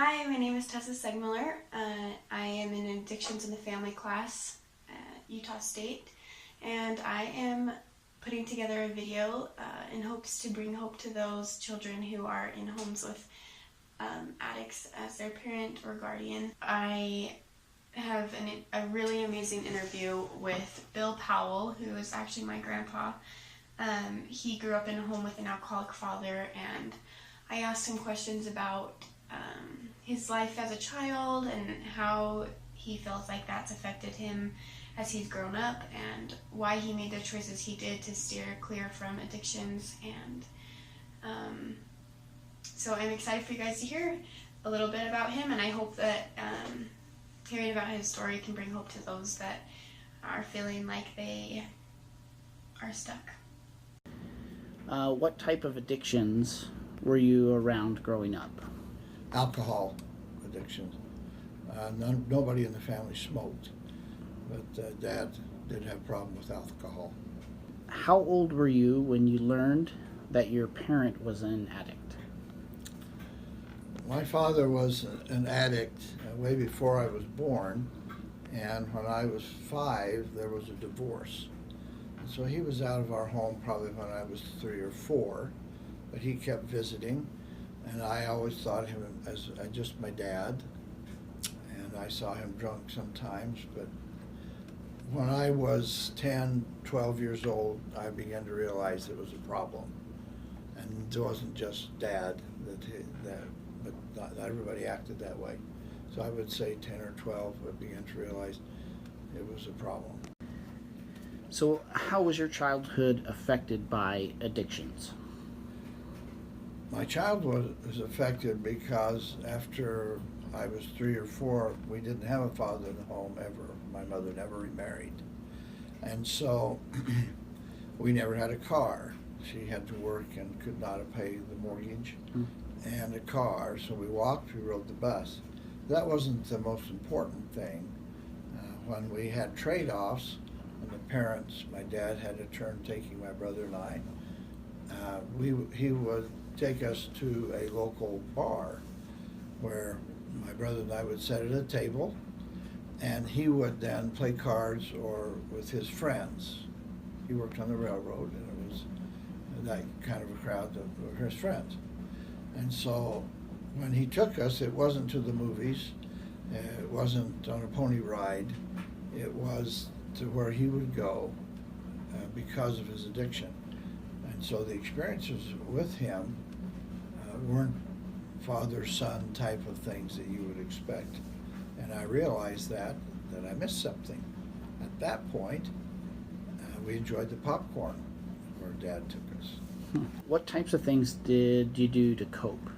Hi, my name is Tessa Segmiller. I am in Addictions in the Family class at Utah State, and I am putting together a video in hopes to bring hope to those children who are in homes with addicts as their parent or guardian. I have a really amazing interview with Bill Powell, who is actually my grandpa. He grew up in a home with an alcoholic father, and I asked him questions about his life as a child and how he feels like that's affected him as he's grown up, and why he made the choices he did to steer clear from addictions. And so I'm excited for you guys to hear a little bit about him, and I hope that hearing about his story can bring hope to those that are feeling like they are stuck. What type of addictions were you around growing up? Alcohol addiction. Nobody in the family smoked, but Dad did have a problem with alcohol. How old were you when you learned that your parent was an addict? My father was an addict way before I was born, and when I was 5, there was a divorce. So he was out of our home probably when I was 3 or 4, but he kept visiting, and I always thought of him as just my dad, and I saw him drunk sometimes. But when I was 10, 12 years old, I began to realize it was a problem, and it wasn't just Dad but not everybody acted that way. So I would say 10 or 12, I began to realize it was a problem. So how was your childhood affected by addictions? My childhood was affected because after I was 3 or 4, we didn't have a father in the home ever. My mother never remarried. And so we never had a car. She had to work and could not have paid the mortgage and a car, so we walked, we rode the bus. That wasn't the most important thing. When we had trade-offs, and the parents, my dad had a turn taking my brother and I, he would take us to a local bar where my brother and I would sit at a table, and he would then play cards or with his friends. He worked on the railroad, and it was that kind of a crowd of his friends. And so when he took us, it wasn't to the movies, it wasn't on a pony ride, it was to where he would go because of his addiction. And so the experiences with him weren't father-son type of things that you would expect. And I realized that I missed something. At that point, we enjoyed the popcorn where Dad took us. What types of things did you do to cope?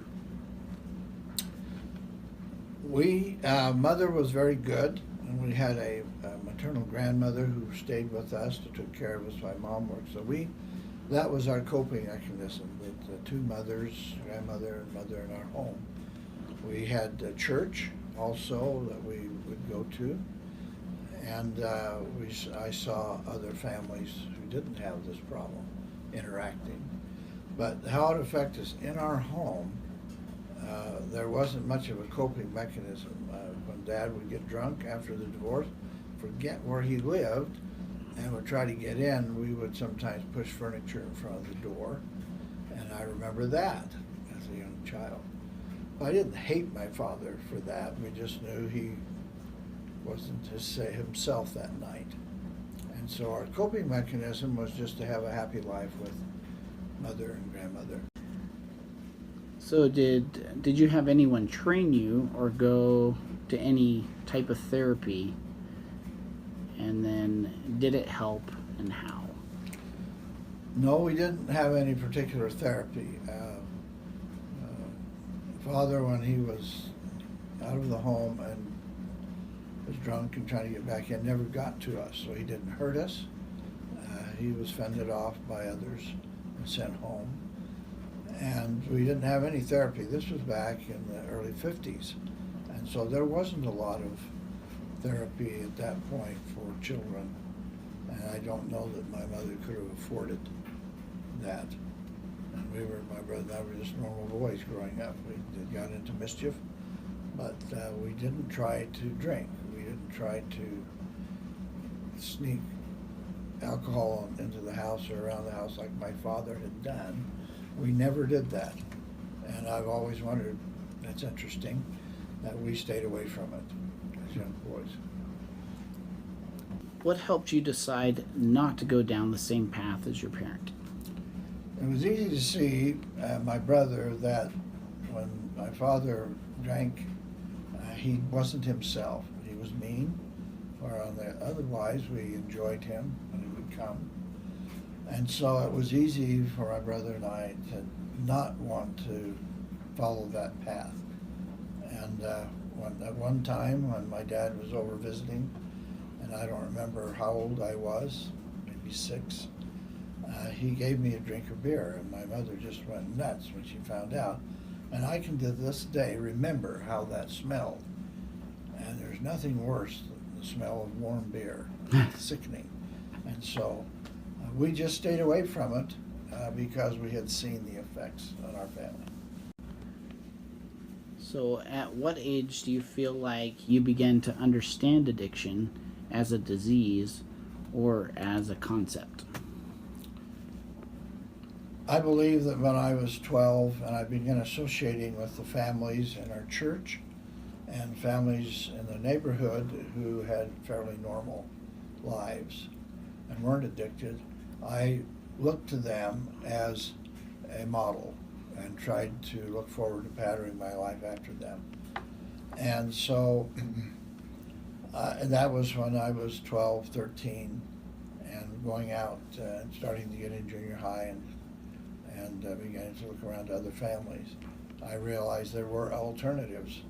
Mother was very good, and we had a maternal grandmother who stayed with us, who took care of us while Mom worked. So that was our coping mechanism, with 2 mothers, grandmother and mother in our home. We had a church also that we would go to, and I saw other families who didn't have this problem interacting. But how it affected us in our home, there wasn't much of a coping mechanism. When Dad would get drunk after the divorce, forget where he lived, and would try to get in, we would sometimes push furniture in front of the door. And I remember that as a young child. I didn't hate my father for that. We just knew he wasn't himself that night. And so our coping mechanism was just to have a happy life with mother and grandmother. So did you have anyone train you or go to any type of therapy? And then did it help, and how? No, we didn't have any particular therapy. Father, when he was out of the home and was drunk and trying to get back in, never got to us, so he didn't hurt us. He was fended off by others and sent home. And we didn't have any therapy. This was back in the early 50s. And so there wasn't a lot of therapy at that point for children. And I don't know that my mother could have afforded that. And my brother and I were just normal boys growing up. We got into mischief, but we didn't try to drink. We didn't try to sneak alcohol into the house or around the house like my father had done. We never did that. And I've always wondered, that's interesting, that we stayed away from it as young boys. What helped you decide not to go down the same path as your parent? It was easy to see my brother that when my father drank, he wasn't himself. He was mean, or otherwise we enjoyed him when he would come. And so it was easy for my brother and I to not want to follow that path. And at one time when my dad was over visiting, and I don't remember how old I was, maybe 6, he gave me a drink of beer, and my mother just went nuts when she found out. And I can to this day remember how that smelled. And there's nothing worse than the smell of warm beer. It's sickening. And so we just stayed away from it because we had seen the effects on our family. So at what age do you feel like you began to understand addiction as a disease or as a concept? I believe that when I was 12 and I began associating with the families in our church and families in the neighborhood who had fairly normal lives and weren't addicted, I looked to them as a model and tried to look forward to patterning my life after them. And so and that was when I was 12, 13, and going out and starting to get in junior high and beginning to look around to other families. I realized there were alternatives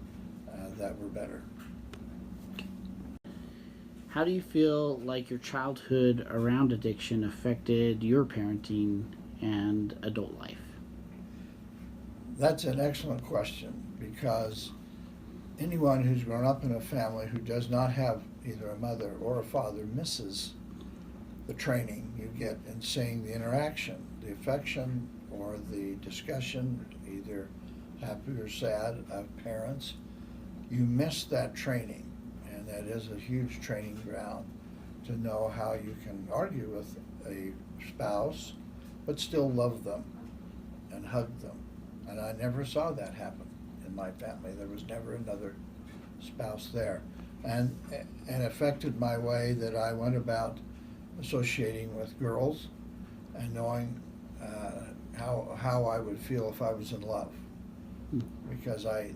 that were better. How do you feel like your childhood around addiction affected your parenting and adult life? That's an excellent question, because anyone who's grown up in a family who does not have either a mother or a father misses the training you get in seeing the interaction, the affection or the discussion, either happy or sad, of parents. You miss that training, and that is a huge training ground to know how you can argue with a spouse but still love them and hug them. And I never saw that happen in my family. There was never another spouse there. And affected my way that I went about associating with girls and knowing how I would feel if I was in love. Because I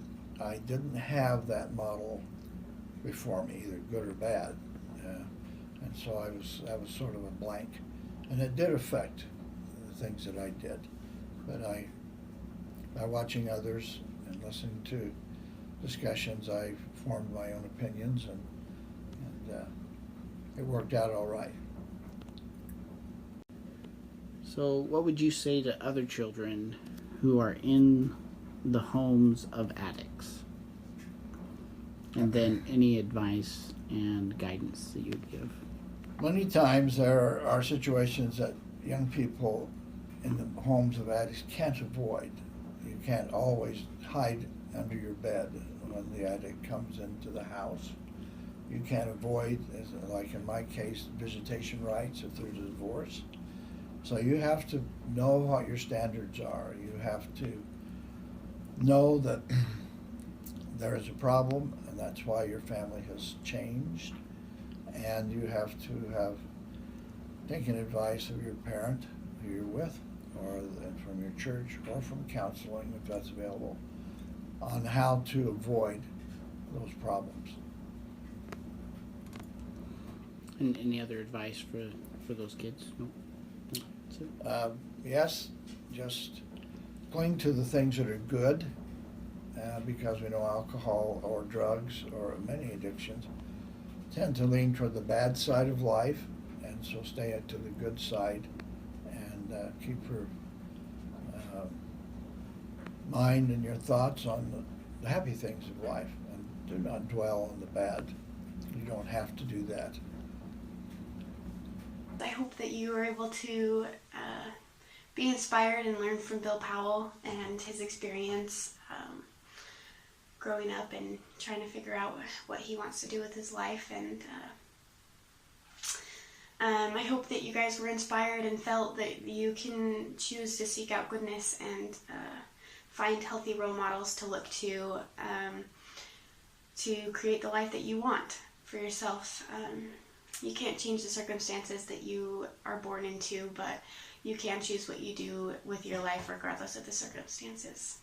didn't have that model before me, either good or bad. And so that was sort of a blank. And it did affect the things that I did. But by watching others and listening to discussions, I formed my own opinions, and it worked out all right. So what would you say to other children who are in the homes of addicts? And then any advice and guidance that you would give? Many times there are situations that young people in the homes of addicts can't avoid. You can't always hide under your bed when the addict comes into the house. You can't avoid, like in my case, visitation rights if there's a divorce. So you have to know what your standards are. You have to know that there is a problem, and that's why your family has changed. And you have to have taken advice of your parent who you're with, or from your church, or from counseling if that's available, on how to avoid those problems. And any other advice for those kids? No? That's it? Yes, just cling to the things that are good, because we know alcohol or drugs or many addictions tend to lean toward the bad side of life, and so stay to the good side and keep your mind and your thoughts on the happy things of life, and do not dwell on the bad. You don't have to do that. I hope that you were able to be inspired and learn from Bill Powell and his experience. growing up and trying to figure out what he wants to do with his life. And I hope that you guys were inspired and felt that you can choose to seek out goodness and find healthy role models to look to create the life that you want for yourself. You can't change the circumstances that you are born into, but you can choose what you do with your life regardless of the circumstances.